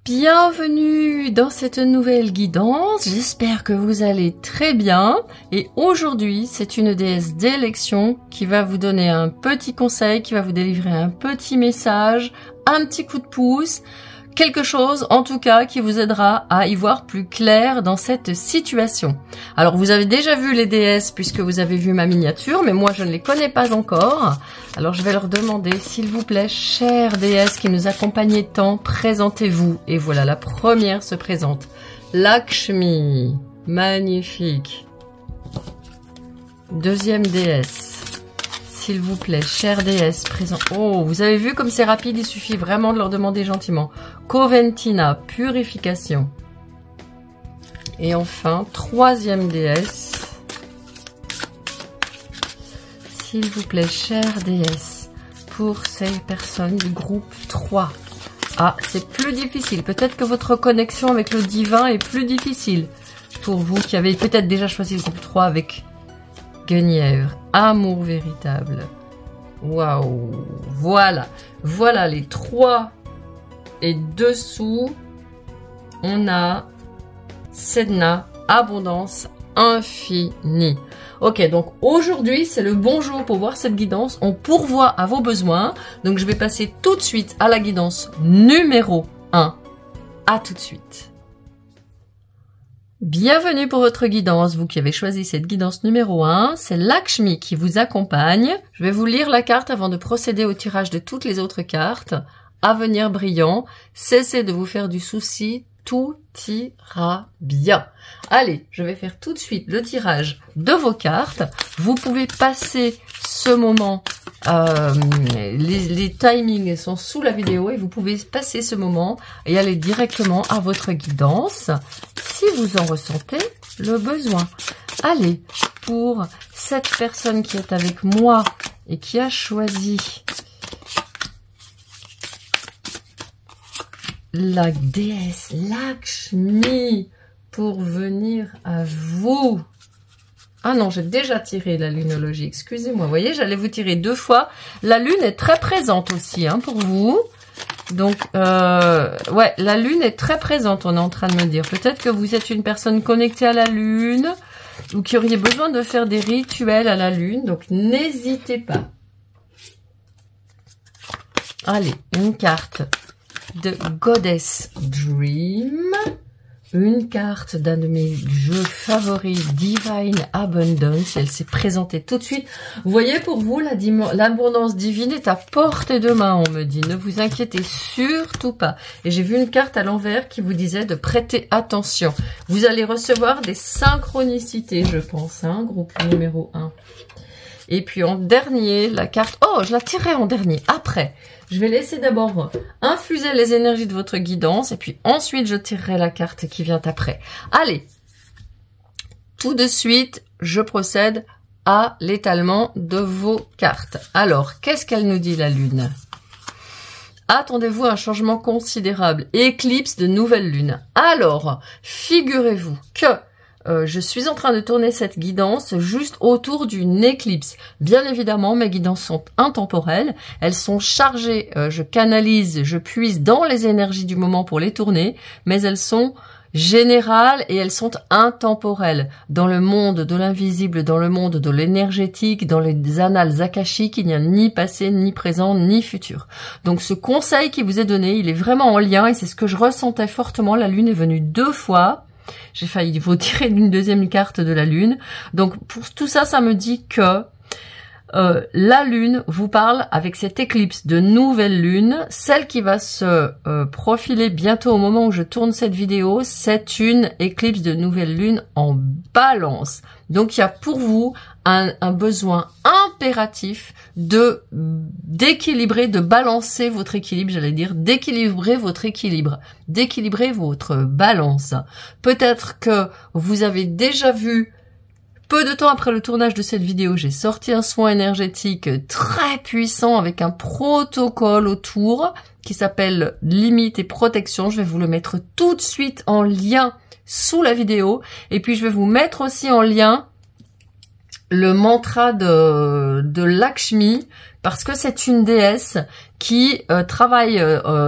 Bienvenue dans cette nouvelle guidance, j'espère que vous allez très bien et aujourd'hui c'est une déesse d'élection qui va vous donner un petit conseil, qui va vous délivrer un petit message, un petit coup de pouce, quelque chose en tout cas qui vous aidera à y voir plus clair dans cette situation. Alors vous avez déjà vu les déesses puisque vous avez vu ma miniature, mais moi je ne les connais pas encore. Alors je vais leur demander, s'il vous plaît, chère déesse qui nous accompagnez tant, présentez-vous. Et voilà, la première se présente. Lakshmi, magnifique. Deuxième déesse. S'il vous plaît, chère déesse, présent. Oh, vous avez vu comme c'est rapide, il suffit vraiment de leur demander gentiment. Coventina, purification. Et enfin, troisième déesse. S'il vous plaît, chère déesse, pour ces personnes du groupe 3. Ah, c'est plus difficile. Peut-être que votre connexion avec le divin est plus difficile. Pour vous qui avez peut-être déjà choisi le groupe 3 avec Guenièvre, amour véritable. Waouh, voilà. Voilà les 3 et dessous, on a Sedna, abondance infinie. Ok, donc aujourd'hui, c'est le bon jour pour voir cette guidance. On pourvoit à vos besoins. Donc, je vais passer tout de suite à la guidance numéro 1. À tout de suite. Bienvenue pour votre guidance. Vous qui avez choisi cette guidance numéro 1, c'est Lakshmi qui vous accompagne. Je vais vous lire la carte avant de procéder au tirage de toutes les autres cartes. Avenir brillant. Cessez de vous faire du souci. Tout ira bien. Allez, je vais faire tout de suite le tirage de vos cartes. Vous pouvez passer ce moment, les timings sont sous la vidéo et vous pouvez passer ce moment et aller directement à votre guidance si vous en ressentez le besoin. Allez, pour cette personne qui est avec moi et qui a choisi la déesse Lakshmi pour venir à vous. Ah non, j'ai déjà tiré la lunologie, excusez-moi. Vous voyez, j'allais vous tirer 2 fois. La lune est très présente aussi hein, pour vous. Donc, ouais, la lune est très présente, on est en train de me dire. Peut-être que vous êtes une personne connectée à la lune ou qui auriez besoin de faire des rituels à la lune. Donc, n'hésitez pas. Allez, une carte de Goddess Dream, une carte d'un de mes jeux favoris, Divine Abundance. Elle s'est présentée tout de suite. Vous voyez, pour vous, l'abondance divine est à portée de main, on me dit. Ne vous inquiétez surtout pas. Et j'ai vu une carte à l'envers qui vous disait de prêter attention. Vous allez recevoir des synchronicités, je pense, hein, groupe numéro 1. Et puis en dernier, la carte... Oh, je la tirerai en dernier, après. Je vais laisser d'abord infuser les énergies de votre guidance et puis ensuite je tirerai la carte qui vient après. Allez, tout de suite, je procède à l'étalement de vos cartes. Alors, qu'est-ce qu'elle nous dit la lune? Attendez-vous à un changement considérable. Éclipse de nouvelle lune. Alors, figurez-vous que je suis en train de tourner cette guidance juste autour d'une éclipse. Bien évidemment, mes guidances sont intemporelles. Elles sont chargées, je canalise, je puise dans les énergies du moment pour les tourner, mais elles sont générales et elles sont intemporelles. Dans le monde de l'invisible, dans le monde de l'énergétique, dans les annales akashiques, il n'y a ni passé, ni présent, ni futur. Donc ce conseil qui vous est donné, il est vraiment en lien et c'est ce que je ressentais fortement. La lune est venue 2 fois. J'ai failli vous tirer une deuxième carte de la lune. Donc, pour tout ça, ça me dit que la lune vous parle avec cette éclipse de nouvelle lune. Celle qui va se profiler bientôt au moment où je tourne cette vidéo, c'est une éclipse de nouvelle lune en balance. Donc, il y a pour vous un besoin impératif d'équilibrer, de balancer votre équilibre, j'allais dire, d'équilibrer votre équilibre, d'équilibrer votre balance. Peut-être que vous avez déjà vu, peu de temps après le tournage de cette vidéo, j'ai sorti un soin énergétique très puissant avec un protocole autour qui s'appelle Limite et Protection. Je vais vous le mettre tout de suite en lien sous la vidéo. Et puis, je vais vous mettre aussi en lien le mantra de Lakshmi, parce que c'est une déesse qui travaille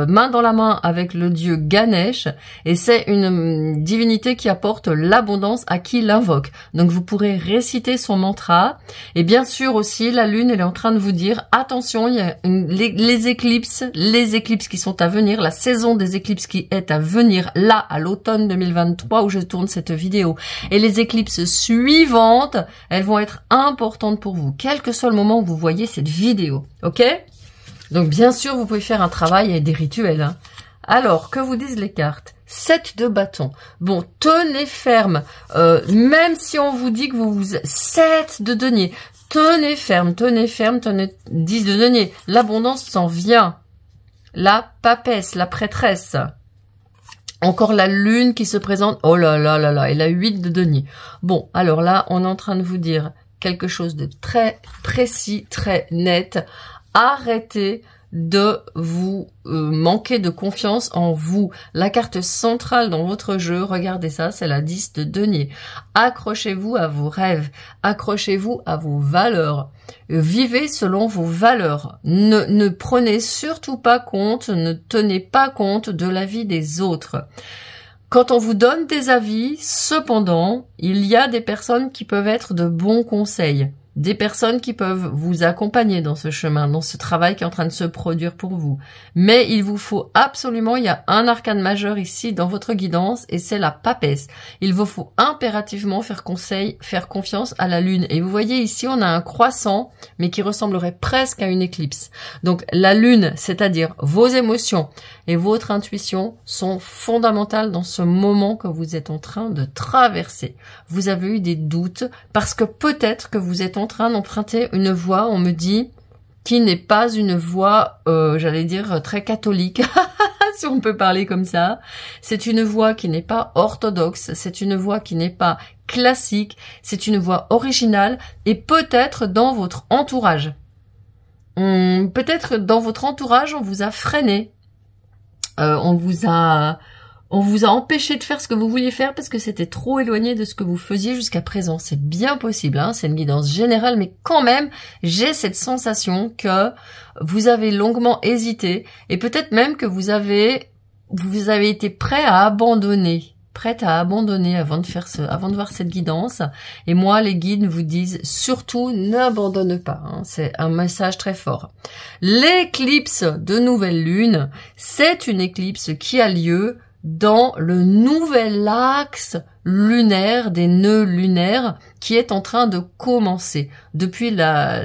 main dans la main avec le dieu Ganesh, et c'est une divinité qui apporte l'abondance à qui l'invoque. Donc vous pourrez réciter son mantra, et bien sûr aussi la lune, elle est en train de vous dire attention, il y a les éclipses qui sont à venir, la saison des éclipses qui est à venir là à l'automne 2023 où je tourne cette vidéo, et les éclipses suivantes, elles vont être importantes pour vous, quel que soit le moment où vous voyez cette vidéo, ok? Donc bien sûr, vous pouvez faire un travail et des rituels. Hein. Alors, que vous disent les cartes? 7 de bâton. Bon, tenez ferme. Même si on vous dit que vous 7 de denier. Tenez ferme, tenez 10 de denier. L'abondance s'en vient. La papesse, la prêtresse. Encore la lune qui se présente. Oh là là là là. Et la 8 de denier. Bon, alors là, on est en train de vous dire quelque chose de très précis, très net. Arrêtez de vous manquer de confiance en vous. La carte centrale dans votre jeu, regardez ça, c'est la 10 de denier. Accrochez-vous à vos rêves, accrochez-vous à vos valeurs. Vivez selon vos valeurs. Ne prenez surtout pas compte, ne tenez pas compte de l'avis des autres. Quand on vous donne des avis, cependant, il y a des personnes qui peuvent être de bons conseils. Des personnes qui peuvent vous accompagner dans ce chemin, dans ce travail qui est en train de se produire pour vous. Mais il vous faut absolument, il y a un arcane majeur ici dans votre guidance et c'est la papesse. Il vous faut impérativement faire confiance à la lune. Et vous voyez ici, on a un croissant, mais qui ressemblerait presque à une éclipse. Donc la lune, c'est-à-dire vos émotions et votre intuition sont fondamentales dans ce moment que vous êtes en train de traverser. Vous avez eu des doutes parce que peut-être que vous êtes en train d'emprunter une voie, on me dit, qui n'est pas une voie, j'allais dire, très catholique, si on peut parler comme ça. C'est une voie qui n'est pas orthodoxe, c'est une voie qui n'est pas classique, c'est une voie originale, et peut-être dans votre entourage. Peut-être dans votre entourage, on vous a freiné, on vous a empêché de faire ce que vous vouliez faire parce que c'était trop éloigné de ce que vous faisiez jusqu'à présent. C'est bien possible, hein, c'est une guidance générale, mais quand même, j'ai cette sensation que vous avez longuement hésité et peut-être même que vous avez été prêt à abandonner. Prête à abandonner avant de voir cette guidance. Et moi, les guides vous disent surtout n'abandonne pas. Hein. C'est un message très fort. L'éclipse de nouvelle lune, c'est une éclipse qui a lieu dans le nouvel axe lunaire des nœuds lunaires qui est en train de commencer depuis la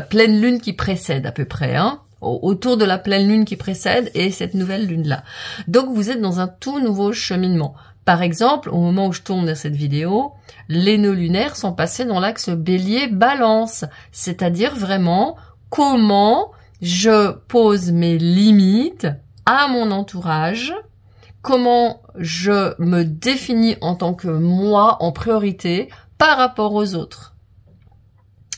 pleine lune qui précède à peu près, hein. Autour de la pleine lune qui précède et cette nouvelle lune-là. Donc vous êtes dans un tout nouveau cheminement. Par exemple, au moment où je tourne cette vidéo, les nœuds lunaires sont passés dans l'axe bélier-balance, c'est-à-dire vraiment comment je pose mes limites à mon entourage, comment je me définis en tant que moi en priorité par rapport aux autres.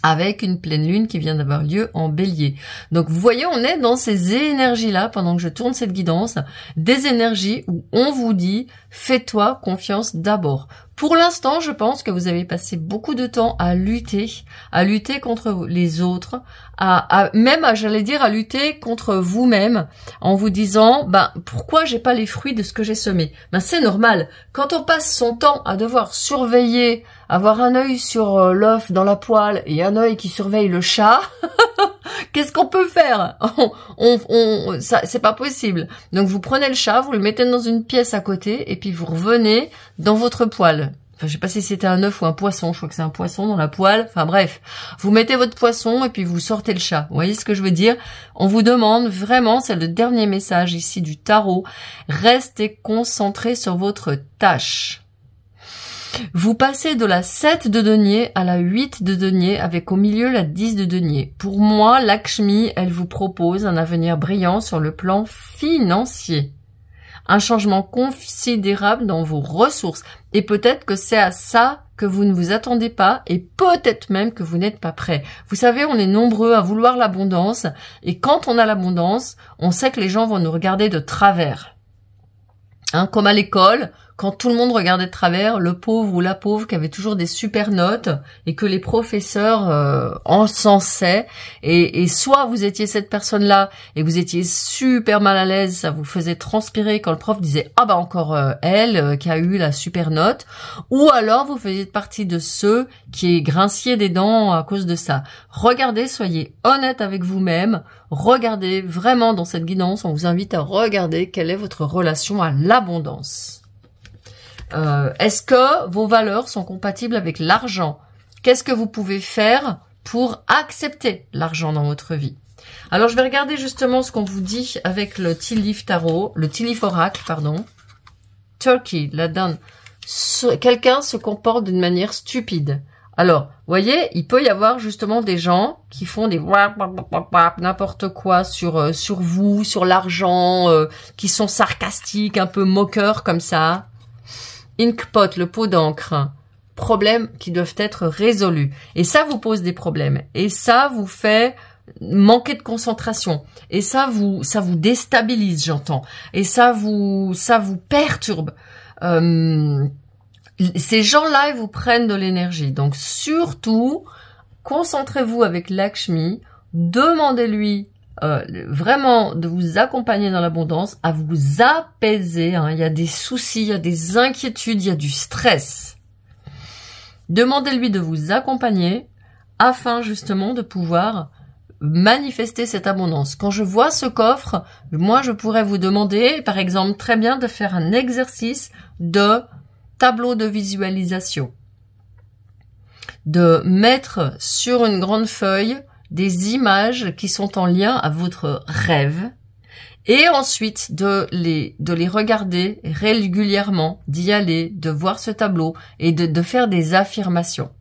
Avec une pleine lune qui vient d'avoir lieu en bélier. Donc vous voyez, on est dans ces énergies-là, pendant que je tourne cette guidance, des énergies où on vous dit « fais-toi confiance d'abord ». Pour l'instant, je pense que vous avez passé beaucoup de temps à lutter contre les autres, j'allais dire, à lutter contre vous-même, en vous disant, pourquoi j'ai pas les fruits de ce que j'ai semé? C'est normal. Quand on passe son temps à devoir surveiller, avoir un œil sur l'œuf dans la poêle et un œil qui surveille le chat, qu'est-ce qu'on peut faire? Ça, c'est pas possible. Donc vous prenez le chat, vous le mettez dans une pièce à côté et puis vous revenez dans votre poêle. Enfin, je sais pas si c'était un œuf ou un poisson. Je crois que c'est un poisson dans la poêle. Enfin bref, vous mettez votre poisson et puis vous sortez le chat. Vous voyez ce que je veux dire? On vous demande vraiment, c'est le dernier message ici du tarot, restez concentré sur votre tâche. Vous passez de la 7 de denier à la 8 de denier avec au milieu la 10 de denier. Pour moi, Lakshmi, elle vous propose un avenir brillant sur le plan financier. Un changement considérable dans vos ressources. Et peut-être que c'est à ça que vous ne vous attendez pas et peut-être même que vous n'êtes pas prêt. Vous savez, on est nombreux à vouloir l'abondance et quand on a l'abondance, on sait que les gens vont nous regarder de travers. Hein, comme à l'école, quand tout le monde regardait de travers, le pauvre ou la pauvre qui avait toujours des super notes et que les professeurs encensaient. Et soit vous étiez cette personne-là et vous étiez super mal à l'aise, ça vous faisait transpirer quand le prof disait « Ah bah encore elle qui a eu la super note », ou alors vous faisiez partie de ceux qui grinciez des dents à cause de ça. Regardez, soyez honnête avec vous-même, regardez vraiment dans cette guidance, on vous invite à regarder quelle est votre relation à l'abondance. Est-ce que vos valeurs sont compatibles avec l'argent? Qu'est-ce que vous pouvez faire pour accepter l'argent dans votre vie? Alors, je vais regarder justement ce qu'on vous dit avec le Tea Leaf Tarot, le Tea Leaf Oracle, pardon. Turkey, la dinde. Quelqu'un se comporte d'une manière stupide. Alors, voyez, il peut y avoir justement des gens qui font des n'importe quoi sur vous, sur l'argent, qui sont sarcastiques, un peu moqueurs comme ça. Inkpot, le pot d'encre, problèmes qui doivent être résolus. Et ça vous pose des problèmes. Et ça vous fait manquer de concentration. Et ça vous déstabilise, j'entends. Et ça vous perturbe. Ces gens-là, ils vous prennent de l'énergie. Donc surtout, concentrez-vous avec Lakshmi, demandez-lui vraiment de vous accompagner dans l'abondance, à vous apaiser. Hein. Il y a des soucis, il y a des inquiétudes, il y a du stress. Demandez-lui de vous accompagner afin justement de pouvoir manifester cette abondance. Quand je vois ce coffre, moi je pourrais vous demander, par exemple, très bien de faire un exercice de tableau de visualisation. De mettre sur une grande feuille des images qui sont en lien à votre rêve et ensuite de les regarder régulièrement, d'y aller, de voir ce tableau et de faire des affirmations.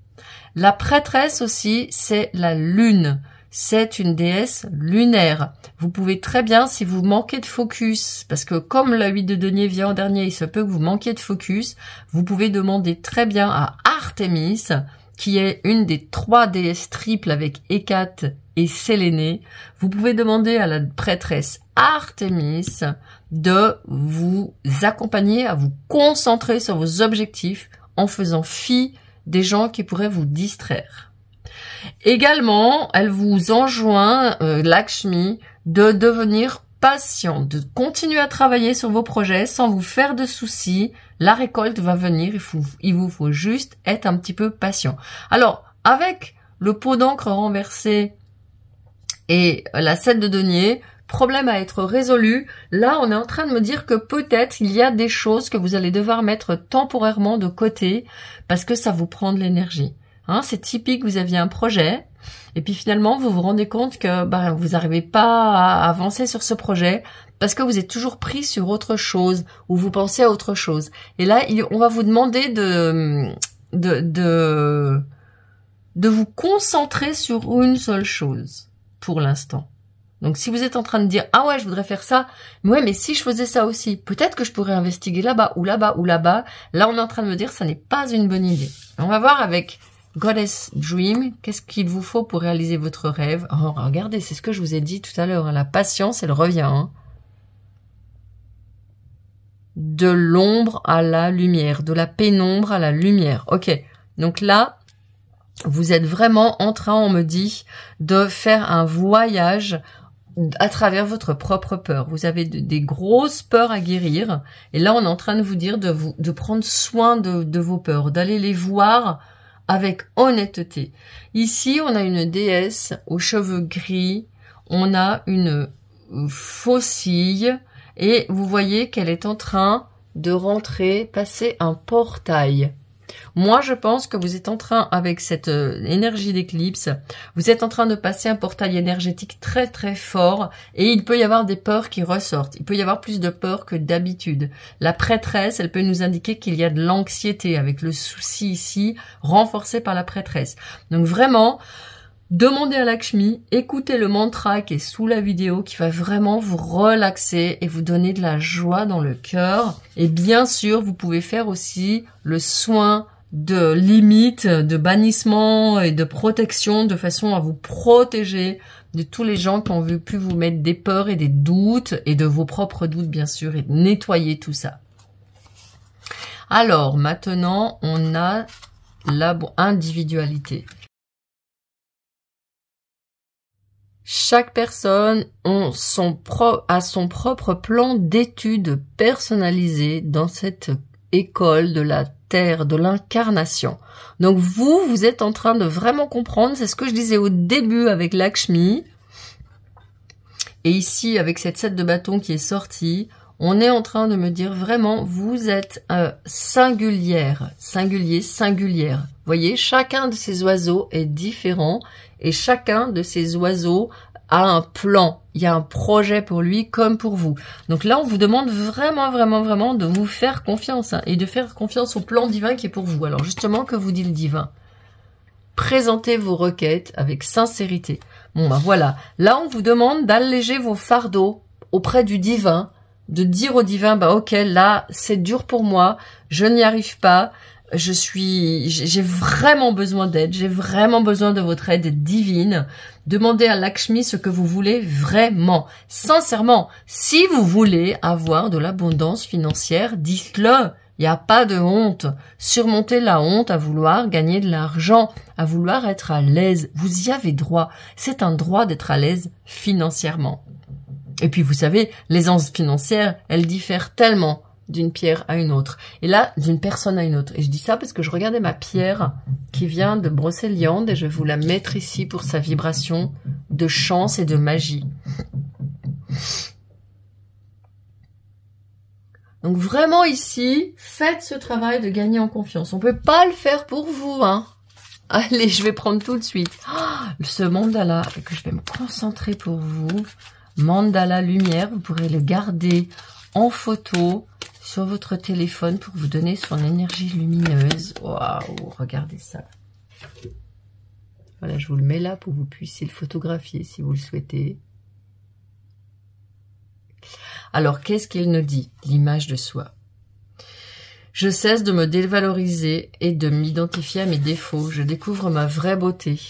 La prêtresse aussi, c'est la lune. C'est une déesse lunaire. Vous pouvez très bien, si vous manquez de focus, parce que comme la 8 de denier vient en dernier, il se peut que vous manquiez de focus, vous pouvez demander très bien à Artémis, qui est une des 3 déesses triples avec Hécate et Sélénée. Vous pouvez demander à la prêtresse Artémis de vous accompagner à vous concentrer sur vos objectifs en faisant fi des gens qui pourraient vous distraire. Également, elle vous enjoint, Lakshmi, de devenir patient, de continuer à travailler sur vos projets sans vous faire de soucis. La récolte va venir, il vous faut juste être un petit peu patient. Alors, avec le pot d'encre renversé et la 7 de denier, problème à être résolu. Là, on est en train de me dire que peut-être il y a des choses que vous allez devoir mettre temporairement de côté parce que ça vous prend de l'énergie. Hein, c'est typique, vous aviez un projet et puis finalement vous vous rendez compte que vous n'arrivez pas à avancer sur ce projet parce que vous êtes toujours pris sur autre chose ou vous pensez à autre chose. Et là, on va vous demander de vous concentrer sur une seule chose pour l'instant. Donc si vous êtes en train de dire « Ah ouais, je voudrais faire ça, ouais, mais si je faisais ça aussi, peut-être que je pourrais investiguer là-bas ou là-bas ou là-bas. » Là, on est en train de me dire « Ça n'est pas une bonne idée. » On va voir avec Goddess Dream, qu'est-ce qu'il vous faut pour réaliser votre rêve. Oh, regardez, c'est ce que je vous ai dit tout à l'heure. Hein, la patience, elle revient. Hein. De l'ombre à la lumière, de la pénombre à la lumière. Ok, donc là, vous êtes vraiment en train, on me dit, de faire un voyage à travers votre propre peur. Vous avez des grosses peurs à guérir. Et là, on est en train de vous dire de prendre soin de vos peurs, d'aller les voir avec honnêteté. Ici, on a une déesse aux cheveux gris. On a une faucille. Et vous voyez qu'elle est en train de rentrer, passer un portail. Moi, je pense que vous êtes en train, avec cette énergie d'éclipse, vous êtes en train de passer un portail énergétique très très fort et il peut y avoir des peurs qui ressortent. Il peut y avoir plus de peurs que d'habitude. La prêtresse, elle peut nous indiquer qu'il y a de l'anxiété avec le souci ici, renforcé par la prêtresse. Donc vraiment, demandez à Lakshmi, écoutez le mantra qui est sous la vidéo qui va vraiment vous relaxer et vous donner de la joie dans le cœur. Et bien sûr, vous pouvez faire aussi le soin de limite, de bannissement et de protection de façon à vous protéger de tous les gens qui ont pu vous mettre des peurs et des doutes et de vos propres doutes bien sûr et de nettoyer tout ça. Alors, maintenant, on a la individualité. Chaque personne a son propre plan d'études personnalisé dans cette école de la Terre, de l'incarnation. Donc vous êtes en train de vraiment comprendre, c'est ce que je disais au début avec Lakshmi. Et ici, avec cette 7 de bâton qui est sortie, on est en train de me dire vraiment, vous êtes singulière. Vous voyez, chacun de ces oiseaux est différent et chacun de ces oiseaux a un plan. Il y a un projet pour lui comme pour vous. Donc là, on vous demande vraiment de vous faire confiance et de faire confiance au plan divin qui est pour vous. Alors justement, que vous dit le divin? Présentez vos requêtes avec sincérité. Bon, ben voilà. Là, on vous demande d'alléger vos fardeaux auprès du divin, de dire au divin, bah ok, là, c'est dur pour moi, je n'y arrive pas, j'ai vraiment besoin d'aide, j'ai vraiment besoin de votre aide divine. Demandez à Lakshmi ce que vous voulez vraiment. Sincèrement, si vous voulez avoir de l'abondance financière, dites-le. Il n'y a pas de honte. Surmontez la honte à vouloir gagner de l'argent, à vouloir être à l'aise. Vous y avez droit. C'est un droit d'être à l'aise financièrement. Et puis, vous savez, l'aisance financière, elle diffère tellement d'une pierre à une autre. Et là, d'une personne à une autre. Et je dis ça parce que je regardais ma pierre qui vient de Brocéliande et je vais vous la mettre ici pour sa vibration de chance et de magie. Donc vraiment ici, faites ce travail de gagner en confiance. On peut pas le faire pour vous, hein. Allez, je vais prendre tout de suite ce mandala que je vais me concentrer pour vous. Mandala lumière, vous pourrez le garder en photo sur votre téléphone pour vous donner son énergie lumineuse. Waouh, regardez ça. Voilà, je vous le mets là pour que vous puissiez le photographier si vous le souhaitez. Alors, qu'est-ce qu'il nous dit? L'image de soi. Je cesse de me dévaloriser et de m'identifier à mes défauts. Je découvre ma vraie beauté.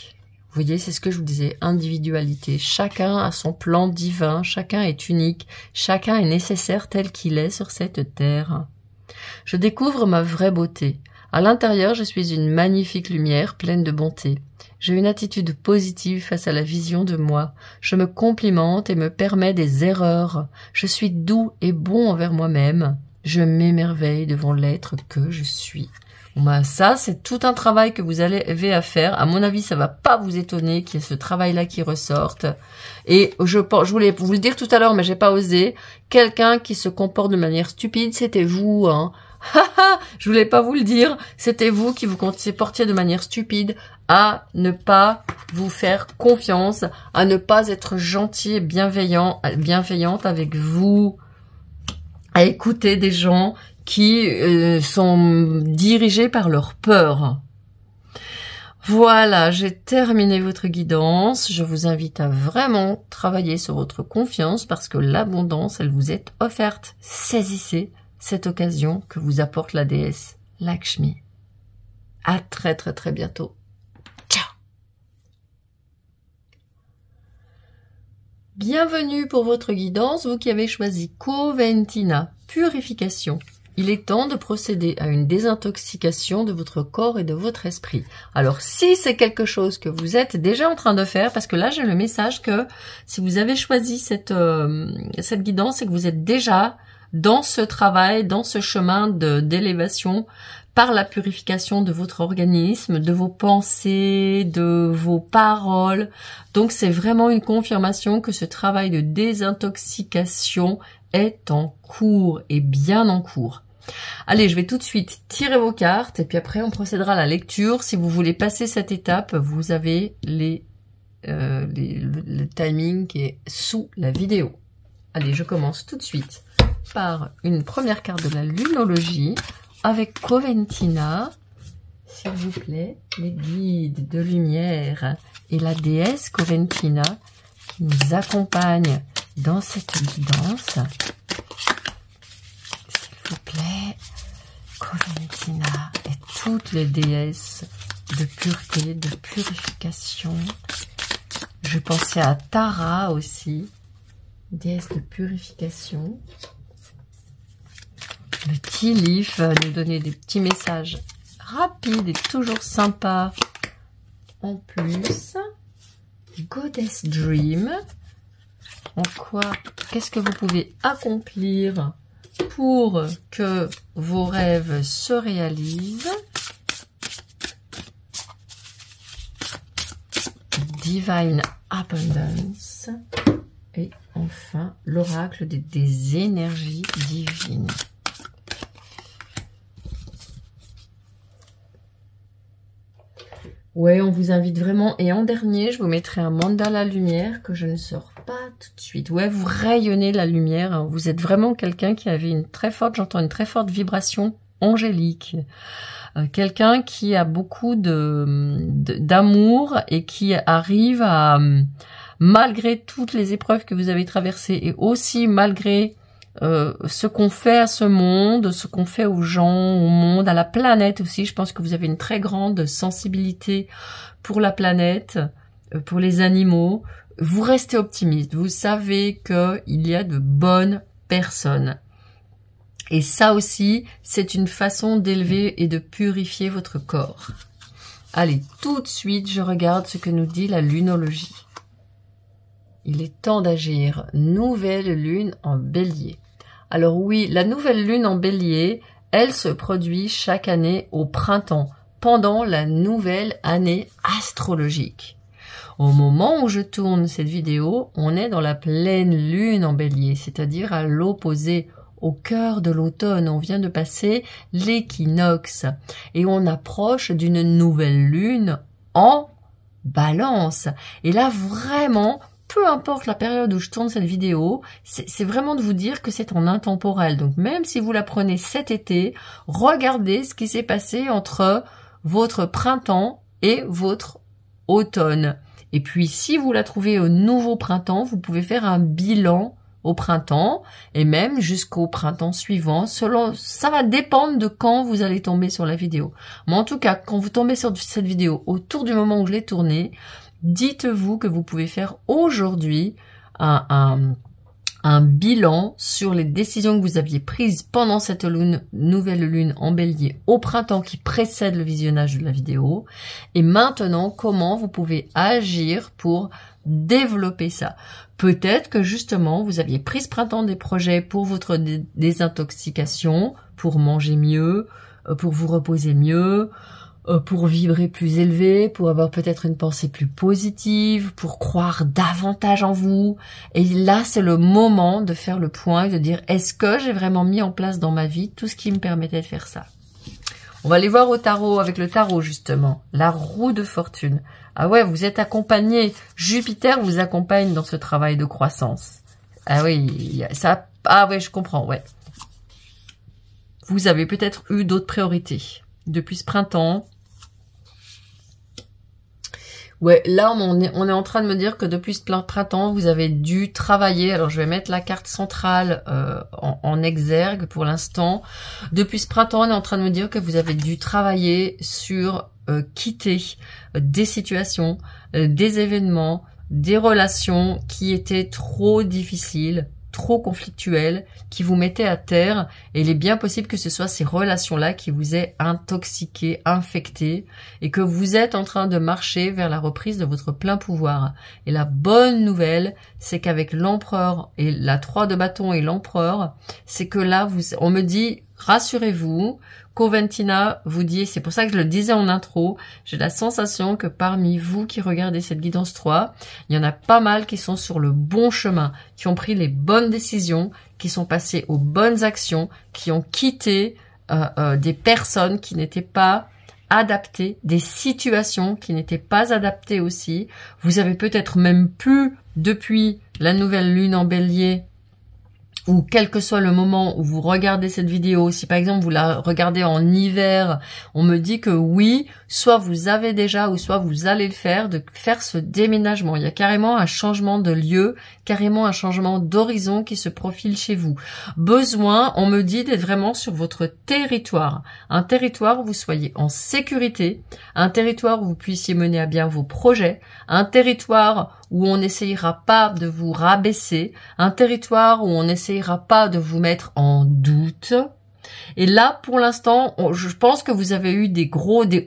Vous voyez, c'est ce que je vous disais, individualité. Chacun a son plan divin, chacun est unique, chacun est nécessaire tel qu'il est sur cette terre. Je découvre ma vraie beauté. À l'intérieur, je suis une magnifique lumière pleine de bonté. J'ai une attitude positive face à la vision de moi. Je me complimente et me permets des erreurs. Je suis doux et bon envers moi-même. Je m'émerveille devant l'être que je suis. Bon bah ça, c'est tout un travail que vous avez à faire. À mon avis, ça va pas vous étonner qu'il y ait ce travail-là qui ressorte. Et je voulais vous le dire tout à l'heure, mais j'ai pas osé. Quelqu'un qui se comporte de manière stupide, c'était vous, hein. Je voulais pas vous le dire. C'était vous qui vous comportiez de manière stupide à ne pas vous faire confiance, à ne pas être gentil et bienveillante avec vous, à écouter des gens qui sont dirigés par leur peur. Voilà, j'ai terminé votre guidance. Je vous invite à vraiment travailler sur votre confiance parce que l'abondance, elle vous est offerte. Saisissez cette occasion que vous apporte la déesse Lakshmi. À très bientôt. Ciao. Bienvenue pour votre guidance, vous qui avez choisi Coventina, purification. Il est temps de procéder à une désintoxication de votre corps et de votre esprit. Alors, si c'est quelque chose que vous êtes déjà en train de faire, parce que là, j'ai le message que si vous avez choisi cette guidance, c'est que vous êtes déjà dans ce travail, dans ce chemin d'élévation par la purification de votre organisme, de vos pensées, de vos paroles. Donc, c'est vraiment une confirmation que ce travail de désintoxication est en cours et bien en cours. Allez, je vais tout de suite tirer vos cartes et puis après on procédera à la lecture. Si vous voulez passer cette étape, vous avez le timing qui est sous la vidéo. Allez, je commence tout de suite par une première carte de la lunologie avec Coventina, s'il vous plaît, les guides de lumière et la déesse Coventina qui nous accompagne dans cette guidance. S'il vous plaît, Coventina et toutes les déesses de pureté, de purification. Je pensais à Tara aussi, déesse de purification. Le Tea Leaf va nous donner des petits messages rapides et toujours sympas. En plus, Goddess Dream. En quoi, qu'est-ce que vous pouvez accomplir pour que vos rêves se réalisent? Divine Abundance. Et enfin, l'oracle des énergies divines. Ouais, on vous invite vraiment. Et en dernier, je vous mettrai un mandala lumière que je ne sors pas tout de suite. Ouais, vous rayonnez la lumière. Vous êtes vraiment quelqu'un qui avait une très forte, j'entends une très forte vibration angélique. Quelqu'un qui a beaucoup d'amour et qui arrive à, malgré toutes les épreuves que vous avez traversées et aussi malgré ce qu'on fait à ce monde, ce qu'on fait aux gens, au monde, à la planète aussi. Je pense que vous avez une très grande sensibilité pour la planète, pour les animaux. Vous restez optimiste. Vous savez qu'il y a de bonnes personnes. Et ça aussi, c'est une façon d'élever et de purifier votre corps. Allez, tout de suite, je regarde ce que nous dit la lunologie. Il est temps d'agir. Nouvelle lune en bélier. Alors oui, la nouvelle lune en bélier, elle se produit chaque année au printemps, pendant la nouvelle année astrologique. Au moment où je tourne cette vidéo, on est dans la pleine lune en bélier, c'est-à-dire à l'opposé, au cœur de l'automne. On vient de passer l'équinoxe et on approche d'une nouvelle lune en balance. Et là, vraiment, peu importe la période où je tourne cette vidéo, c'est vraiment de vous dire que c'est en intemporel. Donc même si vous la prenez cet été, regardez ce qui s'est passé entre votre printemps et votre automne. Et puis si vous la trouvez au nouveau printemps, vous pouvez faire un bilan au printemps et même jusqu'au printemps suivant. Ça va dépendre de quand vous allez tomber sur la vidéo. Mais en tout cas, quand vous tombez sur cette vidéo autour du moment où je l'ai tournée, dites-vous que vous pouvez faire aujourd'hui un bilan sur les décisions que vous aviez prises pendant cette nouvelle lune en bélier au printemps qui précède le visionnage de la vidéo. Et maintenant, comment vous pouvez agir pour développer ça. Peut-être que justement, vous aviez pris ce printemps des projets pour votre désintoxication, pour manger mieux, pour vous reposer mieux, pour vibrer plus élevé, pour avoir peut-être une pensée plus positive, pour croire davantage en vous. Et là, c'est le moment de faire le point et de dire, est-ce que j'ai vraiment mis en place dans ma vie tout ce qui me permettait de faire ça? On va aller voir au tarot, avec le tarot justement, la roue de fortune. Ah ouais, vous êtes accompagné, Jupiter vous accompagne dans ce travail de croissance. Ah oui, ça, ah ouais, je comprends, ouais. Vous avez peut-être eu d'autres priorités depuis ce printemps. Ouais, là, on est en train de me dire que depuis ce printemps, vous avez dû travailler. Alors, je vais mettre la carte centrale en exergue pour l'instant. Depuis ce printemps, on est en train de me dire que vous avez dû travailler sur quitter des situations, des événements, des relations qui étaient trop difficiles, trop conflictuelles, qui vous mettaient à terre. Et il est bien possible que ce soit ces relations-là qui vous aient intoxiqué, infecté, et que vous êtes en train de marcher vers la reprise de votre plein pouvoir. Et la bonne nouvelle, c'est qu'avec l'empereur et la 3 de bâton et l'empereur, c'est que là, on me dit, rassurez-vous, Coventina vous dit, c'est pour ça que je le disais en intro, j'ai la sensation que parmi vous qui regardez cette guidance 3, il y en a pas mal qui sont sur le bon chemin, qui ont pris les bonnes décisions, qui sont passés aux bonnes actions, qui ont quitté des personnes qui n'étaient pas adaptées, des situations qui n'étaient pas adaptées aussi. Vous avez peut-être même pu, depuis la nouvelle lune en bélier, ou quel que soit le moment où vous regardez cette vidéo, si par exemple vous la regardez en hiver, on me dit que oui, soit vous avez déjà ou soit vous allez le faire, de faire ce déménagement. Il y a carrément un changement de lieu, carrément un changement d'horizon qui se profile chez vous. Besoin, on me dit d'être vraiment sur votre territoire. Un territoire où vous soyez en sécurité, un territoire où vous puissiez mener à bien vos projets, un territoire où on n'essayera pas de vous rabaisser, un territoire où on n'essayera pas de vous mettre en doute, Et là, pour l'instant, je pense que vous avez eu des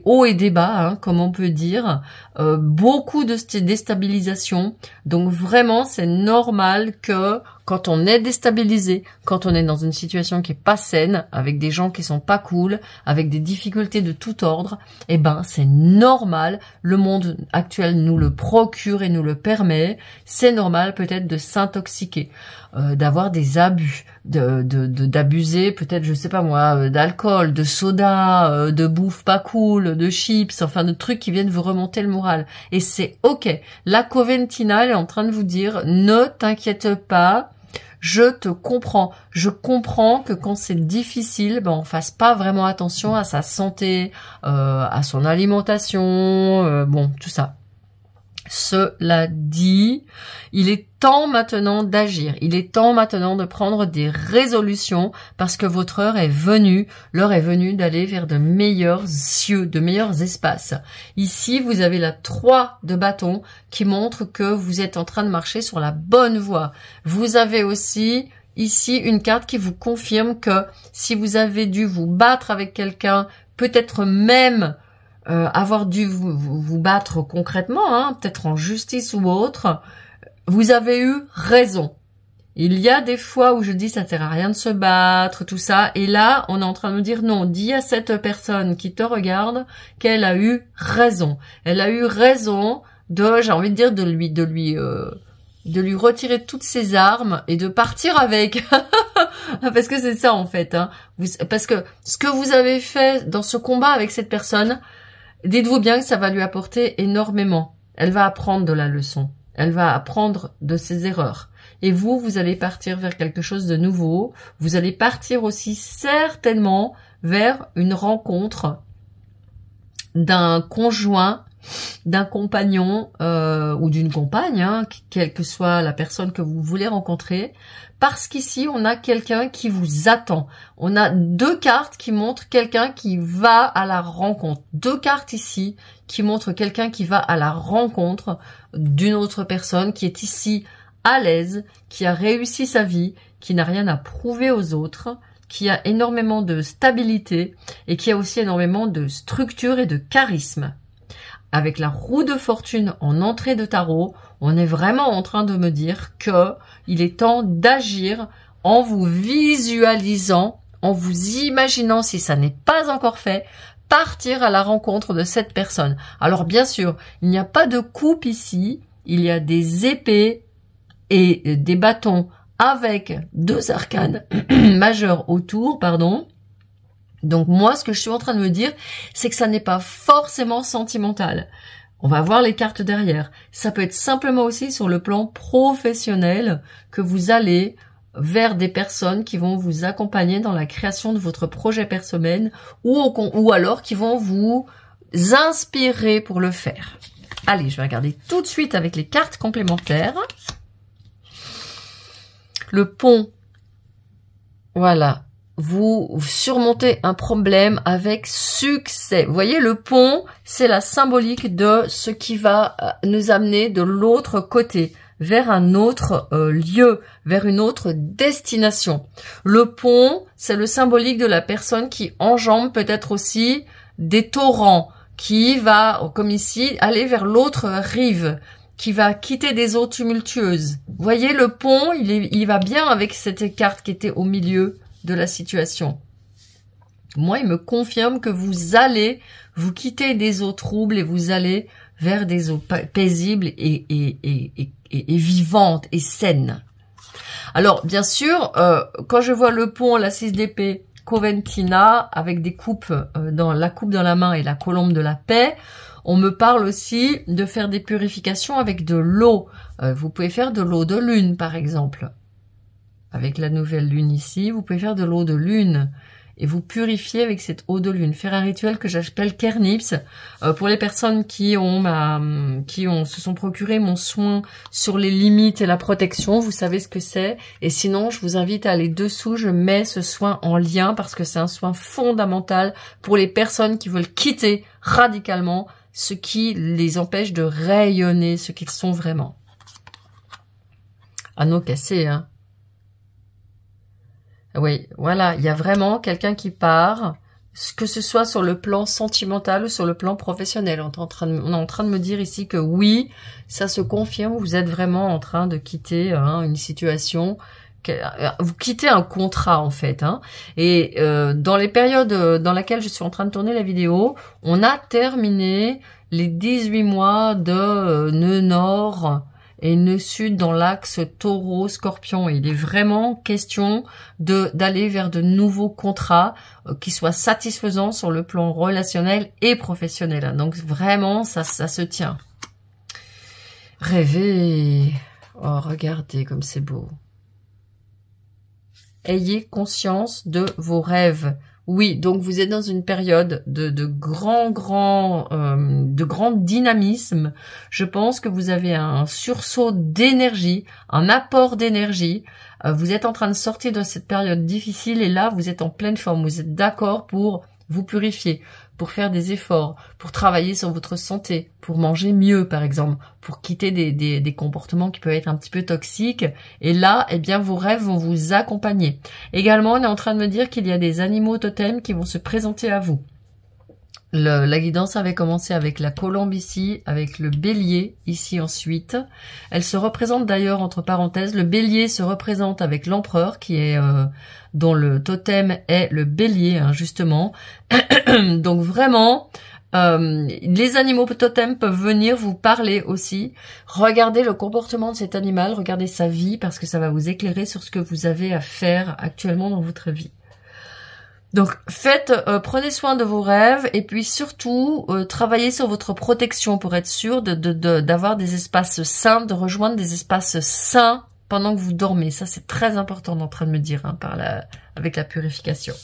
hauts et des bas, hein, comme on peut dire, beaucoup de déstabilisation. Donc vraiment, c'est normal que quand on est déstabilisé, quand on est dans une situation qui est pas saine, avec des gens qui sont pas cool, avec des difficultés de tout ordre, eh ben c'est normal. Le monde actuel nous le procure et nous le permet. C'est normal peut-être de s'intoxiquer, d'avoir des abus, d'abuser peut-être, je sais pas moi, d'alcool, de soda, de bouffe pas cool, de chips, enfin de trucs qui viennent vous remonter le moral. Et c'est ok. La Coventina, elle est en train de vous dire, ne t'inquiète pas. Je te comprends. Je comprends que quand c'est difficile, ben on fasse pas vraiment attention à sa santé, à son alimentation, bon, tout ça. Cela dit, il est temps maintenant d'agir. Il est temps maintenant de prendre des résolutions parce que votre heure est venue. L'heure est venue d'aller vers de meilleurs cieux, de meilleurs espaces. Ici, vous avez la 3 de bâton qui montre que vous êtes en train de marcher sur la bonne voie. Vous avez aussi ici une carte qui vous confirme que si vous avez dû vous battre avec quelqu'un, peut-être même avoir dû vous battre concrètement, hein, peut-être en justice ou autre, vous avez eu raison. Il y a des fois où je dis ça sert à rien de se battre, tout ça, et là on est en train de me dire non, dis à cette personne qui te regarde qu'elle a eu raison. Elle a eu raison de, j'ai envie de dire, de lui retirer toutes ses armes et de partir avec. Parce que c'est ça en fait, hein. Parce que ce que vous avez fait dans ce combat avec cette personne, dites-vous bien que ça va lui apporter énormément. Elle va apprendre de la leçon. Elle va apprendre de ses erreurs. Et vous allez partir vers quelque chose de nouveau. Vous allez partir aussi certainement vers une rencontre d'un conjoint, d'un compagnon ou d'une compagne, hein, quelle que soit la personne que vous voulez rencontrer. Parce qu'ici, on a quelqu'un qui vous attend. On a 2 cartes qui montrent quelqu'un qui va à la rencontre. 2 cartes ici qui montrent quelqu'un qui va à la rencontre d'une autre personne qui est ici à l'aise, qui a réussi sa vie, qui n'a rien à prouver aux autres, qui a énormément de stabilité et qui a aussi énormément de structure et de charisme. Avec la roue de fortune en entrée de tarot, on est vraiment en train de me dire que il est temps d'agir en vous visualisant, en vous imaginant, si ça n'est pas encore fait, partir à la rencontre de cette personne. Alors bien sûr, il n'y a pas de coupe ici, il y a des épées et des bâtons avec 2 arcanes majeurs autour, pardon. Donc moi, ce que je suis en train de me dire, c'est que ça n'est pas forcément sentimental. On va voir les cartes derrière. Ça peut être simplement aussi sur le plan professionnel que vous allez vers des personnes qui vont vous accompagner dans la création de votre projet personnel ou alors qui vont vous inspirer pour le faire. Allez, je vais regarder tout de suite avec les cartes complémentaires. Le pont, voilà. Vous surmontez un problème avec succès. Vous voyez, le pont, c'est la symbolique de ce qui va nous amener de l'autre côté, vers un autre lieu, vers une autre destination. Le pont, c'est le symbolique de la personne qui enjambe peut-être aussi des torrents, qui va, comme ici, aller vers l'autre rive, qui va quitter des eaux tumultueuses. Vous voyez, le pont, il va bien avec cette carte qui était au milieu de la situation. Moi, il me confirme que vous allez vous quitter des eaux troubles et vous allez vers des eaux paisibles et vivantes et saines. Alors, bien sûr, quand je vois le pont, la 6 d'épée, Coventina, avec des coupes dans la coupe dans la main et la colombe de la paix, on me parle aussi de faire des purifications avec de l'eau. Vous pouvez faire de l'eau de lune, par exemple. Avec la nouvelle lune ici, vous pouvez faire de l'eau de lune et vous purifier avec cette eau de lune. Faire un rituel que j'appelle Kernips. Pour les personnes qui se sont procuré mon soin sur les limites et la protection, vous savez ce que c'est. Et sinon, je vous invite à aller dessous. Je mets ce soin en lien parce que c'est un soin fondamental pour les personnes qui veulent quitter radicalement ce qui les empêche de rayonner ce qu'ils sont vraiment. Anneau cassé, hein. Oui, voilà, il y a vraiment quelqu'un qui part, que ce soit sur le plan sentimental ou sur le plan professionnel. On est en train de me dire ici que oui, ça se confirme, vous êtes vraiment en train de quitter une situation, vous quittez un contrat en fait. Et dans les périodes dans lesquelles je suis en train de tourner la vidéo, on a terminé les 18 mois de nœud nord et nœud sud dans l'axe taureau-scorpion. Il est vraiment question d'aller vers de nouveaux contrats qui soient satisfaisants sur le plan relationnel et professionnel. Donc vraiment, ça se tient. Rêvez. Oh, regardez comme c'est beau. Ayez conscience de vos rêves. Oui, donc vous êtes dans une période de grand dynamisme. Je pense que vous avez un sursaut d'énergie, un apport d'énergie. Vous êtes en train de sortir de cette période difficile et là, vous êtes en pleine forme. Vous êtes d'accord pour vous purifier, pour faire des efforts, pour travailler sur votre santé, pour manger mieux par exemple, pour quitter des comportements qui peuvent être un petit peu toxiques. Et là, eh bien, vos rêves vont vous accompagner. Également, on est en train de me dire qu'il y a des animaux totems qui vont se présenter à vous. La guidance avait commencé avec la colombe ici, avec le bélier ici ensuite. Elle se représente d'ailleurs, entre parenthèses, le bélier se représente avec l'empereur qui est dont le totem est le bélier, justement. Donc vraiment, les animaux totems peuvent venir vous parler aussi. Regardez le comportement de cet animal, regardez sa vie parce que ça va vous éclairer sur ce que vous avez à faire actuellement dans votre vie. Donc prenez soin de vos rêves et puis surtout travaillez sur votre protection pour être sûr d'avoir des espaces sains, de rejoindre des espaces sains pendant que vous dormez. Ça c'est très important, on est en train de me dire avec la purification.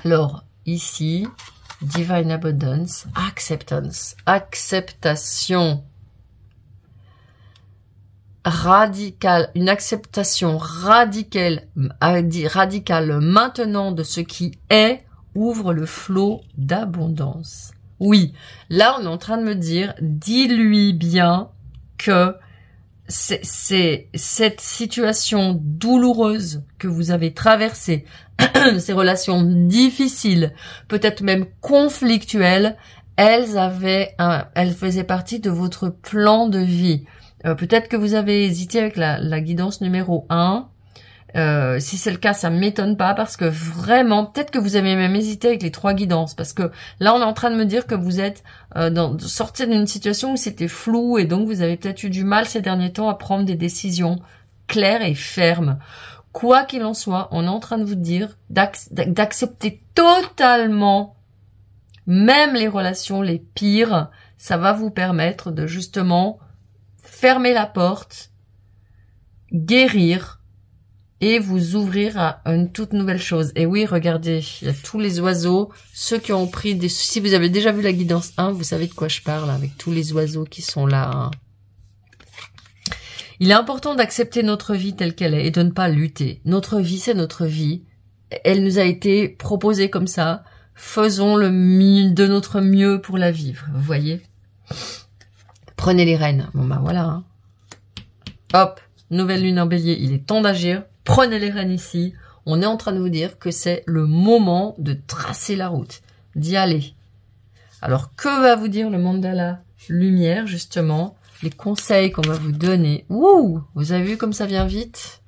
Alors ici, Divine Abundance, Acceptance, acceptation radicale, une acceptation radicale maintenant de ce qui est, ouvre le flot d'abondance. Oui, là on est en train de me dire, dis-lui bien que c'est cette situation douloureuse que vous avez traversée, ces relations difficiles, peut-être même conflictuelles, elles faisaient partie de votre plan de vie. Peut-être que vous avez hésité avec la guidance numéro 1. Si c'est le cas, ça m'étonne pas parce que vraiment, peut-être que vous avez même hésité avec les 3 guidances parce que là, on est en train de me dire que vous êtes sorti d'une situation où c'était flou et donc vous avez peut-être eu du mal ces derniers temps à prendre des décisions claires et fermes. Quoi qu'il en soit, on est en train de vous dire d'accepter totalement même les relations les pires. Ça va vous permettre de justement fermer la porte, guérir et vous ouvrir à une toute nouvelle chose. Et oui, regardez, il y a tous les oiseaux, ceux qui ont pris si vous avez déjà vu la guidance 1, vous savez de quoi je parle, avec tous les oiseaux qui sont là. Il est important d'accepter notre vie telle qu'elle est et de ne pas lutter. Notre vie, c'est notre vie. Elle nous a été proposée comme ça. Faisons de notre mieux pour la vivre, vous voyez ? Prenez les rênes. Bon bah voilà. Hop, nouvelle lune en bélier, il est temps d'agir. Prenez les rênes ici. On est en train de vous dire que c'est le moment de tracer la route, d'y aller. Alors que va vous dire le mandala lumière justement, les conseils qu'on va vous donner. Ouh, vous avez vu comme ça vient vite?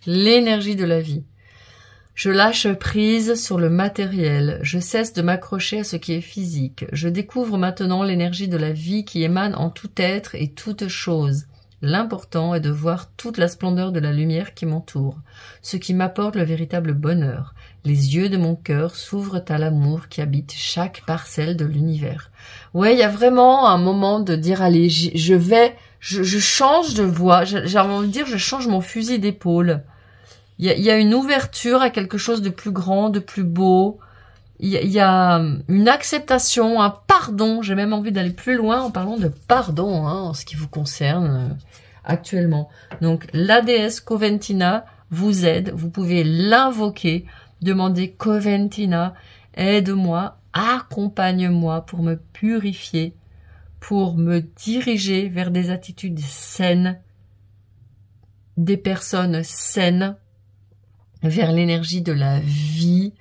L'énergie de la vie. Je lâche prise sur le matériel, je cesse de m'accrocher à ce qui est physique. Je découvre maintenant l'énergie de la vie qui émane en tout être et toute chose. L'important est de voir toute la splendeur de la lumière qui m'entoure, ce qui m'apporte le véritable bonheur. Les yeux de mon cœur s'ouvrent à l'amour qui habite chaque parcelle de l'univers. Ouais, il y a vraiment un moment de dire, allez, je change de voie, j'ai envie de dire, je change mon fusil d'épaule. Il y a une ouverture à quelque chose de plus grand, de plus beau. Il y a une acceptation, un pardon. J'ai même envie d'aller plus loin en parlant de pardon, en ce qui vous concerne actuellement. Donc, la déesse Coventina vous aide. Vous pouvez l'invoquer. Demandez Coventina, aide-moi, accompagne-moi pour me purifier, pour me diriger vers des attitudes saines, des personnes saines vers l'énergie de la vie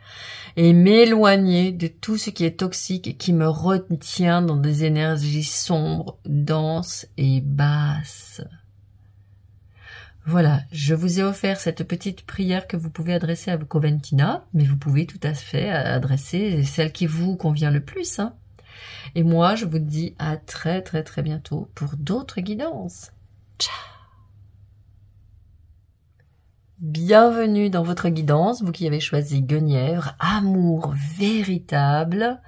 et m'éloigner de tout ce qui est toxique et qui me retient dans des énergies sombres, denses et basses. Voilà, je vous ai offert cette petite prière que vous pouvez adresser à Coventina, mais vous pouvez tout à fait adresser celle qui vous convient le plus, hein. Et moi, je vous dis à très très très bientôt pour d'autres guidances. Ciao! Bienvenue dans votre guidance, vous qui avez choisi Guenièvre, amour véritable.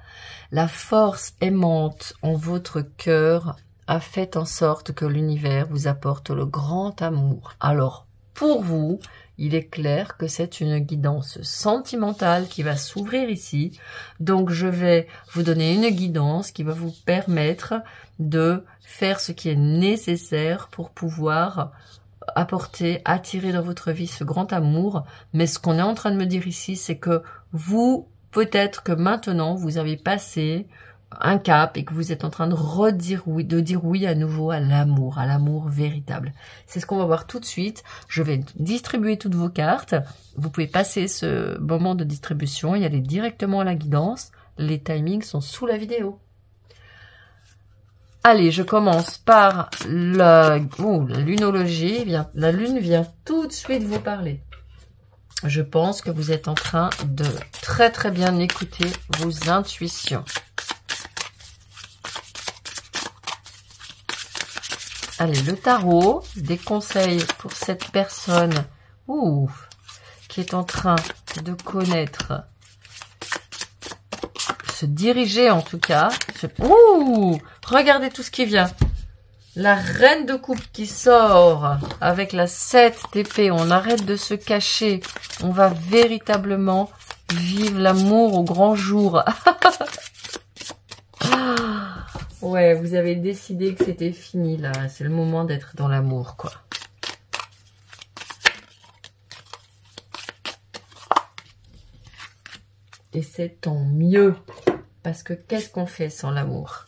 La force aimante en votre cœur a fait en sorte que l'univers vous apporte le grand amour. Alors, pour vous, il est clair que c'est une guidance sentimentale qui va s'ouvrir ici. Donc, je vais vous donner une guidance qui va vous permettre de faire ce qui est nécessaire pour pouvoir apporter, attirer dans votre vie ce grand amour. Mais ce qu'on est en train de me dire ici, c'est que vous, peut-être que maintenant, vous avez passé un cap et que vous êtes en train de dire oui à nouveau à l'amour véritable. C'est ce qu'on va voir tout de suite. Je vais distribuer toutes vos cartes. Vous pouvez passer ce moment de distribution et aller directement à la guidance. Les timings sont sous la vidéo. Allez, je commence par la lunologie. La lune vient tout de suite vous parler. Je pense que vous êtes en train de très très bien écouter vos intuitions. Allez, le tarot, des conseils pour cette personne qui est en train de connaître, se diriger en tout cas. Regardez tout ce qui vient. La reine de coupe qui sort avec la 7 d'épée. On arrête de se cacher. On va véritablement vivre l'amour au grand jour. Ouais, vous avez décidé que c'était fini là. C'est le moment d'être dans l'amour, quoi. Et c'est tant mieux. Parce que qu'est-ce qu'on fait sans l'amour?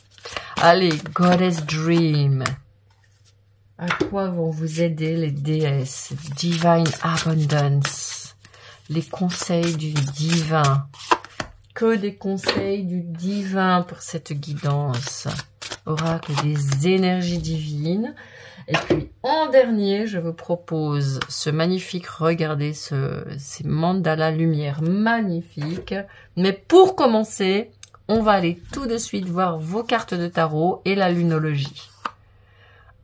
Allez, Goddess Dream. À quoi vont vous aider les déesses? Divine Abundance. Les conseils du divin. Que des conseils du divin pour cette guidance. Oracle des énergies divines. Et puis, en dernier, je vous propose ce magnifique, regardez ces mandalas lumière magnifiques. Mais pour commencer, on va aller tout de suite voir vos cartes de tarot et la lunologie.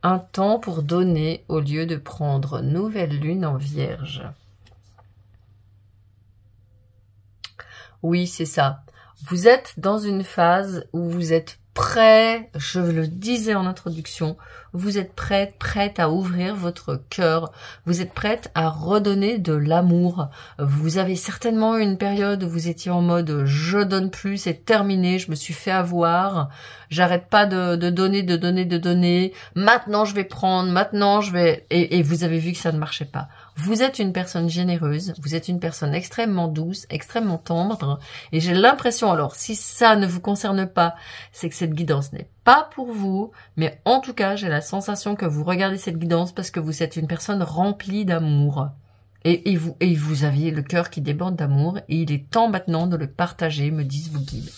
Un temps pour donner au lieu de prendre nouvelle lune en vierge. Oui, c'est ça. Vous êtes dans une phase où vous êtes prêt, je le disais en introduction, vous êtes prête à ouvrir votre cœur, vous êtes prête à redonner de l'amour. Vous avez certainement eu une période où vous étiez en mode je donne plus, c'est terminé, je me suis fait avoir, j'arrête pas de donner, maintenant je vais prendre, maintenant je vais... Et vous avez vu que ça ne marchait pas. Vous êtes une personne généreuse, vous êtes une personne extrêmement douce, extrêmement tendre, et j'ai l'impression, alors si ça ne vous concerne pas, c'est que cette guidance n'est pas pour vous, mais en tout cas, j'ai la sensation que vous regardez cette guidance parce que vous êtes une personne remplie d'amour. Et vous aviez le cœur qui déborde d'amour, et il est temps maintenant de le partager, me disent vos guides.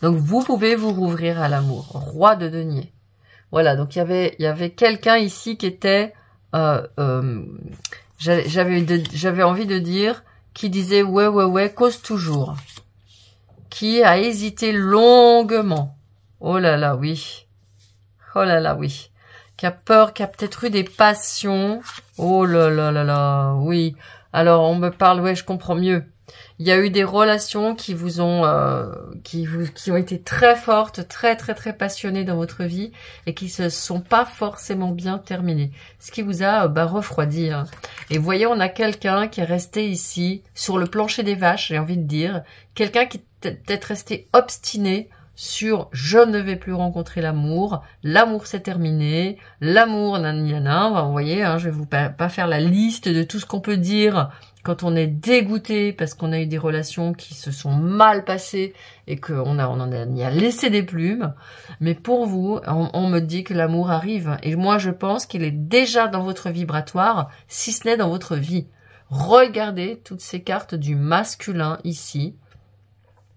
Donc vous pouvez vous rouvrir à l'amour. Roi de denier. Voilà, donc il y avait quelqu'un ici qui était... j'avais envie de dire, qui disait ouais, cause toujours. Qui a hésité longuement. Oh là là, oui. Oh là là, oui. Qui a peur, qui a peut-être eu des passions. Oh là là là là, oui. Alors, on me parle, ouais, je comprends mieux. Il y a eu des relations qui vous ont, qui ont été très fortes, très passionnées dans votre vie et qui se sont pas forcément bien terminées. Ce qui vous a refroidi. Hein. Et vous voyez, on a quelqu'un qui est resté ici sur le plancher des vaches, j'ai envie de dire, quelqu'un qui est peut-être resté obstiné sur je ne vais plus rencontrer l'amour c'est terminé, l'amour nanana, vous voyez, hein, je vais vous pas faire la liste de tout ce qu'on peut dire quand on est dégoûté parce qu'on a eu des relations qui se sont mal passées et qu'on en a laissé des plumes. Mais pour vous, on me dit que l'amour arrive. Et moi, je pense qu'il est déjà dans votre vibratoire, si ce n'est dans votre vie. Regardez toutes ces cartes du masculin ici,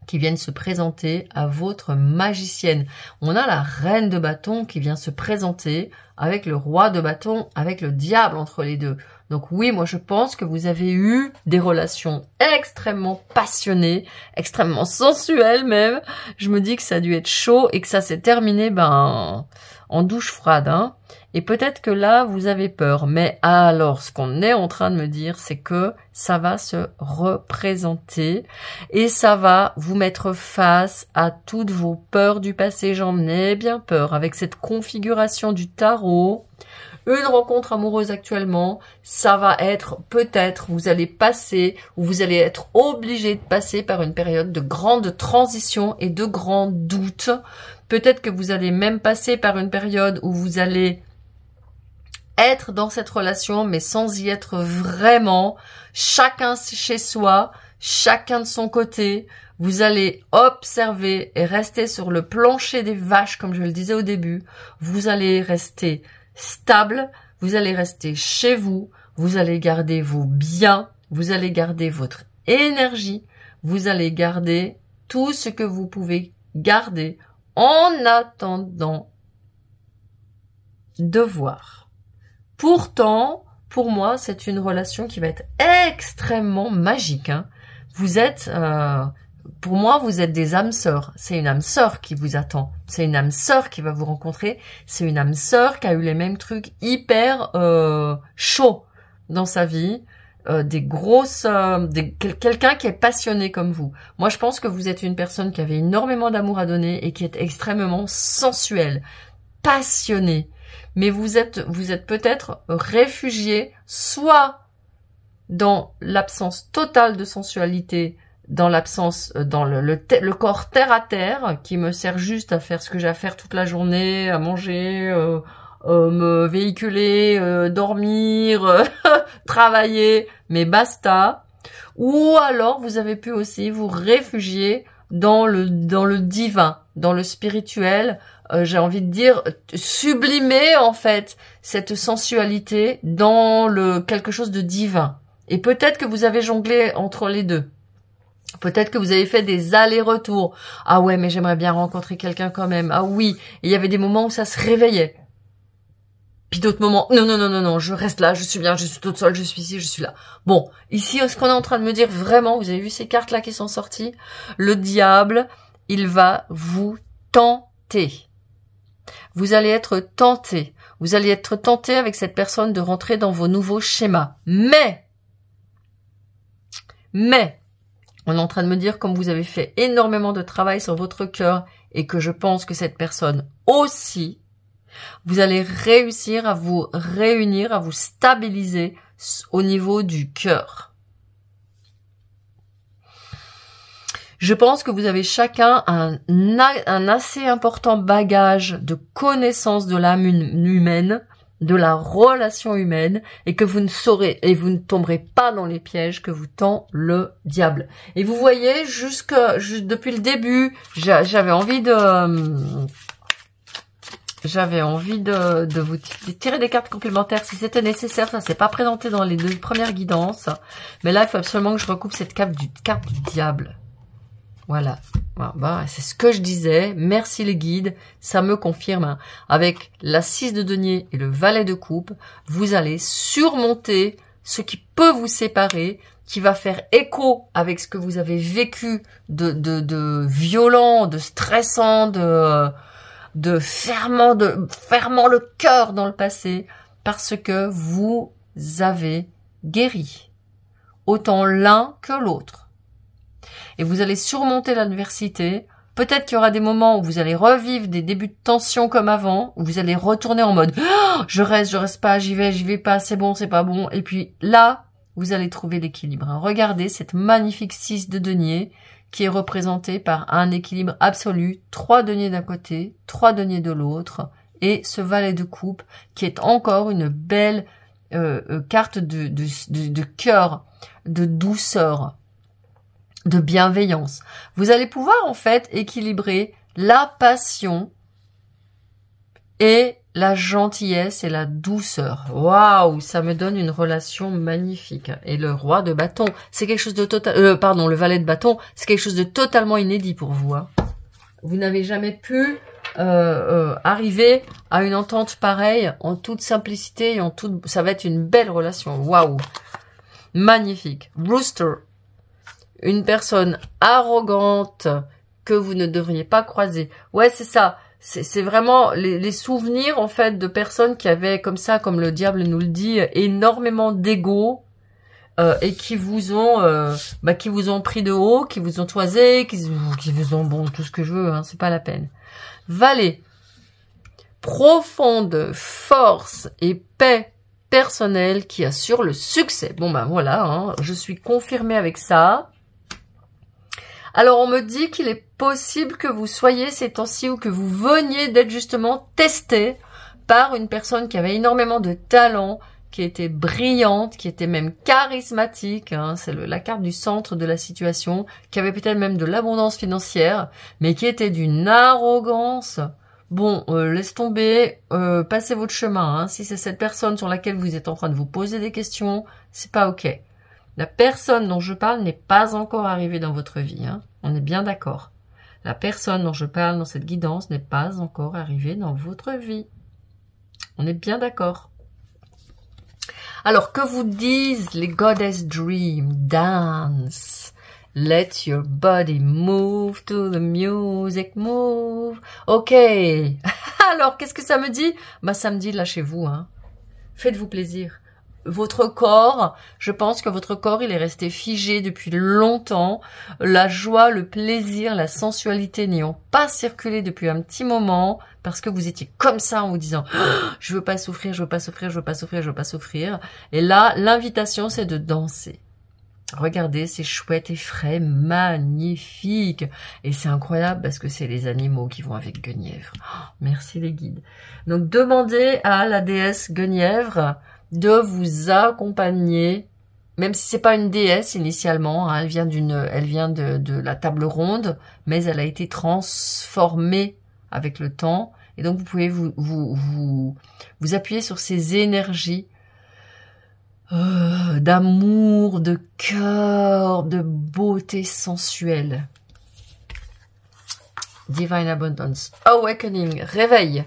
qui viennent se présenter à votre magicienne. On a la reine de bâton qui vient se présenter avec le roi de bâton, avec le diable entre les deux. Donc oui, moi je pense que vous avez eu des relations extrêmement passionnées, extrêmement sensuelles même. Je me dis que ça a dû être chaud et que ça s'est terminé en douche froide, hein. Et peut-être que là, vous avez peur. Mais alors, ce qu'on est en train de me dire, c'est que ça va se représenter et ça va vous mettre face à toutes vos peurs du passé. J'en ai bien peur. Avec cette configuration du tarot, une rencontre amoureuse actuellement, ça va être peut-être, vous allez passer ou vous allez être obligé de passer par une période de grande transition et de grands doutes. Peut-être que vous allez même passer par une période où vous allez être dans cette relation, mais sans y être vraiment, chacun chez soi, chacun de son côté. Vous allez observer et rester sur le plancher des vaches, comme je le disais au début. Vous allez rester stable, vous allez rester chez vous, vous allez garder vos biens, vous allez garder votre énergie, vous allez garder tout ce que vous pouvez garder en attendant de voir. Pourtant, pour moi, c'est une relation qui va être extrêmement magique, hein. Vous êtes, pour moi, vous êtes des âmes sœurs. C'est une âme sœur qui vous attend. C'est une âme sœur qui va vous rencontrer. C'est une âme sœur qui a eu les mêmes trucs hyper chauds dans sa vie. Quelqu'un qui est passionné comme vous. Moi, je pense que vous êtes une personne qui avait énormément d'amour à donner et qui est extrêmement sensuelle, passionnée. Mais vous êtes peut-être réfugié soit dans l'absence totale de sensualité, dans l'absence, dans le corps terre à terre, qui me sert juste à faire ce que j'ai à faire toute la journée, à manger, me véhiculer, dormir, travailler, mais basta. Ou alors vous avez pu aussi vous réfugier dans le divin, dans le spirituel, j'ai envie de dire sublimer en fait cette sensualité dans quelque chose de divin. Et peut-être que vous avez jonglé entre les deux. Peut-être que vous avez fait des allers-retours. Ah ouais, mais j'aimerais bien rencontrer quelqu'un quand même. Ah oui, et il y avait des moments où ça se réveillait. Puis d'autres moments, non, je reste là, je suis bien, je suis toute seule, je suis ici, je suis là. Bon, ici, ce qu'on est en train de me dire, vraiment, vous avez vu ces cartes-là qui sont sorties? Le diable, il va vous tenter. Vous allez être tenté. Vous allez être tenté avec cette personne de rentrer dans vos nouveaux schémas. Mais, on est en train de me dire, comme vous avez fait énormément de travail sur votre cœur et que je pense que cette personne aussi, vous allez réussir à vous réunir, à vous stabiliser au niveau du cœur. Je pense que vous avez chacun un assez important bagage de connaissance de l'âme humaine, de la relation humaine, et que vous ne saurez et vous ne tomberez pas dans les pièges que vous tend le diable. Et vous voyez, depuis le début, j'avais envie de vous tirer des cartes complémentaires si c'était nécessaire. Ça s'est pas présenté dans les deux premières guidances, mais là il faut absolument que je recoupe cette carte du diable. Voilà, c'est ce que je disais. Merci les guides, ça me confirme. Hein. Avec la 6 de denier et le valet de coupe, vous allez surmonter ce qui peut vous séparer, qui va faire écho avec ce que vous avez vécu de violent, de stressant, de fermant le cœur dans le passé, parce que vous avez guéri, autant l'un que l'autre. Et vous allez surmonter l'adversité. Peut-être qu'il y aura des moments où vous allez revivre des débuts de tension comme avant, où vous allez retourner en mode oh, je reste pas, j'y vais pas, c'est bon, c'est pas bon. Et puis là, vous allez trouver l'équilibre. Regardez cette magnifique 6 de denier qui est représenté par un équilibre absolu, 3 deniers d'un côté, 3 deniers de l'autre, et ce valet de coupe qui est encore une belle carte de cœur, de douceur, de bienveillance. Vous allez pouvoir en fait équilibrer la passion et la gentillesse et la douceur. Waouh, ça me donne une relation magnifique. Et le roi de bâton, c'est quelque chose de total... pardon, le valet de bâton, c'est quelque chose de totalement inédit pour vous. Hein. Vous n'avez jamais pu arriver à une entente pareille en toute simplicité et en toute... Ça va être une belle relation. Waouh, magnifique. Rooster, une personne arrogante que vous ne devriez pas croiser. Ouais, c'est ça. C'est vraiment les souvenirs, en fait, de personnes qui avaient, comme ça, comme le diable nous le dit, énormément d'ego et qui vous ont pris de haut, qui vous ont toisé, qui vous ont, bon, tout ce que je veux, hein, c'est pas la peine. Valet, profonde force et paix personnelle qui assure le succès. Bon, ben voilà, hein, je suis confirmée avec ça. Alors, on me dit qu'il est possible que vous soyez ces temps-ci ou que vous veniez d'être justement testé par une personne qui avait énormément de talent, qui était brillante, qui était même charismatique, hein, c'est la carte du centre de la situation, qui avait peut-être même de l'abondance financière, mais qui était d'une arrogance. Bon, laisse tomber, passez votre chemin. Hein. Si c'est cette personne sur laquelle vous êtes en train de vous poser des questions, c'est pas ok. La personne dont je parle n'est pas encore arrivée dans votre vie. Hein. On est bien d'accord. La personne dont je parle dans cette guidance n'est pas encore arrivée dans votre vie. On est bien d'accord. Alors, que vous disent les Goddess Dream? Dance. Let your body move to the music, move. Ok. Alors, qu'est-ce que ça me dit? Bah, ça me dit, lâchez-vous. Hein. Faites-vous plaisir. Votre corps, je pense que votre corps, il est resté figé depuis longtemps. La joie, le plaisir, la sensualité n'ayant pas circulé depuis un petit moment parce que vous étiez comme ça en vous disant « Je veux pas souffrir, je veux pas souffrir, je veux pas souffrir, je veux pas souffrir ». Et là, l'invitation, c'est de danser. Regardez, c'est chouette et frais, magnifique. Et c'est incroyable parce que c'est les animaux qui vont avec Guenièvre. Oh, merci les guides. Donc, demandez à la déesse Guenièvre de vous accompagner, même si c'est pas une déesse initialement, hein, elle vient de la table ronde, mais elle a été transformée avec le temps, et donc vous pouvez vous appuyer sur ces énergies d'amour, de cœur, de beauté sensuelle. Divine Abundance, Awakening, réveil.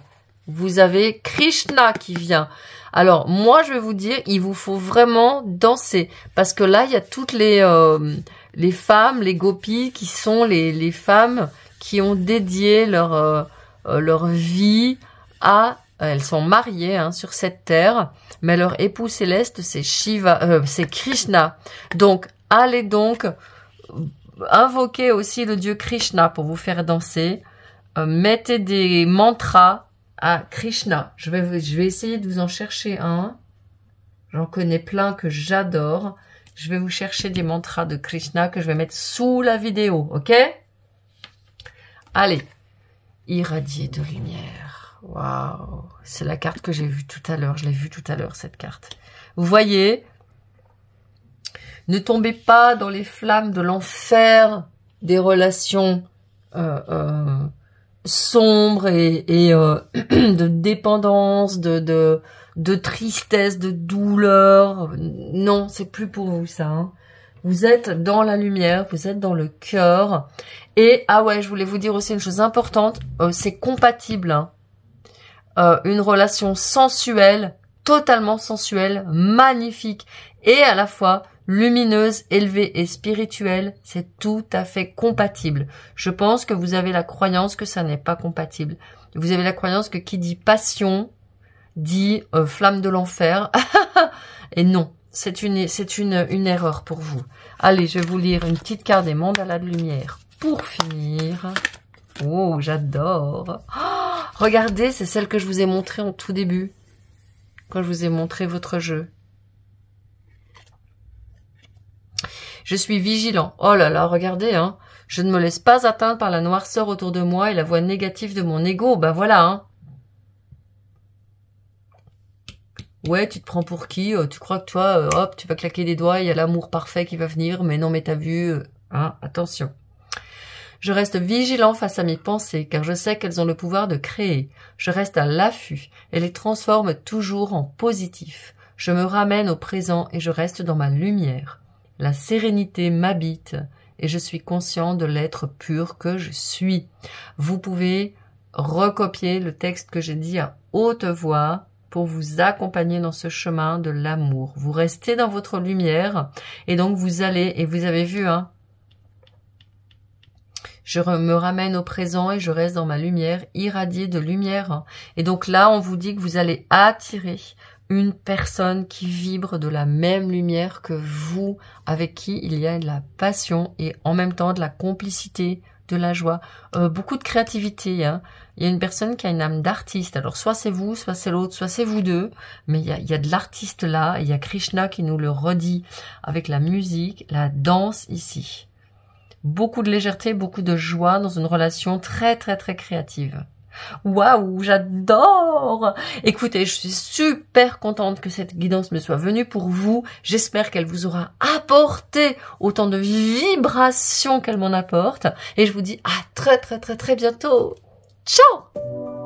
Vous avez Krishna qui vient. Alors, moi, je vais vous dire, il vous faut vraiment danser. Parce que là, il y a toutes les femmes, les gopis, qui sont les femmes qui ont dédié leur vie à... Elles sont mariées hein, sur cette terre, mais leur époux céleste, c'est c'est Krishna. Donc, allez donc invoquer aussi le dieu Krishna pour vous faire danser. Mettez des mantras à Krishna. Je vais essayer de vous en chercher un. J'en connais plein que j'adore. Je vais vous chercher des mantras de Krishna que je vais mettre sous la vidéo, ok? Allez. Irradier de lumière. Waouh. C'est la carte que j'ai vue tout à l'heure. Je l'ai vue tout à l'heure, cette carte. Vous voyez? Ne tombez pas dans les flammes de l'enfer des relations sombre et de dépendance, de tristesse, de douleur. Non, c'est plus pour vous ça. Hein. Vous êtes dans la lumière, vous êtes dans le cœur. Et, ah ouais, je voulais vous dire aussi une chose importante, c'est compatible. Hein. Une relation sensuelle, totalement sensuelle, magnifique, et à la fois lumineuse, élevée et spirituelle, c'est tout à fait compatible. Je pense que vous avez la croyance que ça n'est pas compatible. Vous avez la croyance que qui dit passion, dit flamme de l'enfer. Et non, c'est une erreur pour vous. Allez, je vais vous lire une petite carte des mandalas de lumière. Pour finir... Oh, j'adore. Oh, regardez, c'est celle que je vous ai montrée en tout début. Quand je vous ai montré votre jeu. Je suis vigilant. Oh là là, regardez, hein. Je ne me laisse pas atteindre par la noirceur autour de moi et la voix négative de mon ego. Ben voilà, hein. Ouais, tu te prends pour qui? Tu crois que toi, hop, tu vas claquer des doigts, il y a l'amour parfait qui va venir, mais non, mais t'as vu, hein, attention. Je reste vigilant face à mes pensées, car je sais qu'elles ont le pouvoir de créer. Je reste à l'affût et les transforme toujours en positif. Je me ramène au présent et je reste dans ma lumière. La sérénité m'habite et je suis conscient de l'être pur que je suis. Vous pouvez recopier le texte que j'ai dit à haute voix pour vous accompagner dans ce chemin de l'amour. Vous restez dans votre lumière et donc vous allez, et vous avez vu, hein, je me ramène au présent et je reste dans ma lumière, irradiée de lumière. Et donc là, on vous dit que vous allez attirer une personne qui vibre de la même lumière que vous, avec qui il y a de la passion et en même temps de la complicité, de la joie, beaucoup de créativité, hein. Il y a une personne qui a une âme d'artiste, alors soit c'est vous, soit c'est l'autre, soit c'est vous deux, mais il y a de l'artiste là, il y a Krishna qui nous le redit avec la musique, la danse ici. Beaucoup de légèreté, beaucoup de joie dans une relation très très très créative. Waouh, j'adore! Écoutez, je suis super contente que cette guidance me soit venue pour vous. J'espère qu'elle vous aura apporté autant de vibrations qu'elle m'en apporte. Et je vous dis à très très très très bientôt. Ciao!